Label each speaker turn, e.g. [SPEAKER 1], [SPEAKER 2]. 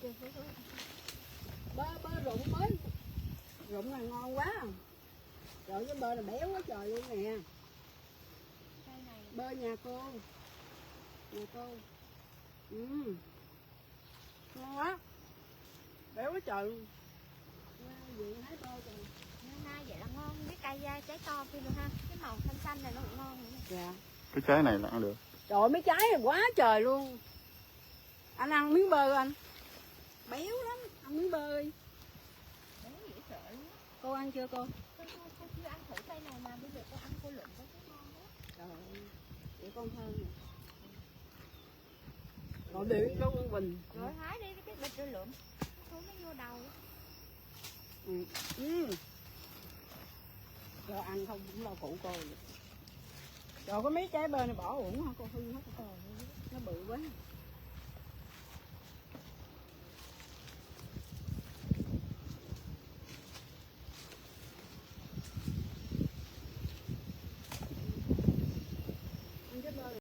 [SPEAKER 1] ăn chưa? Bơ rụng mới. Rụng là ngon quá. Rồi cái bơ là béo quá trời luôn nè. Bơ nhà cô. Nhà cô. Ngon quá. Béo quá trời luôn. Vậy hái bơ rồi.
[SPEAKER 2] Nay vậy là ngon, cái cây trái to kia luôn ha. Cái màu xanh xanh này nó cũng ngon nữa.
[SPEAKER 1] Dạ.
[SPEAKER 3] Cái trái này là ăn được.
[SPEAKER 1] Trời ơi, mấy trái này quá trời luôn. Anh ăn miếng bơ anh. Béo lắm, ăn miếng bơ đi.
[SPEAKER 2] Béo dễ sợ luôn.
[SPEAKER 1] Cô ăn chưa cô?
[SPEAKER 2] Cô chưa ăn thử cây này mà bây giờ cô ăn cô lụm có cái ngon đó.
[SPEAKER 1] Trời ơi, vậy con hơn nè. Rồi điện cho con Bình.
[SPEAKER 2] Rồi hái đi cái bịch rồi lượm. Nó vô đầu.
[SPEAKER 1] Rồi ăn không cũng lo phụ cô. Rồi có mấy trái bơ này bỏ uổng hả cô? Hư hết cô. Nó bự quá.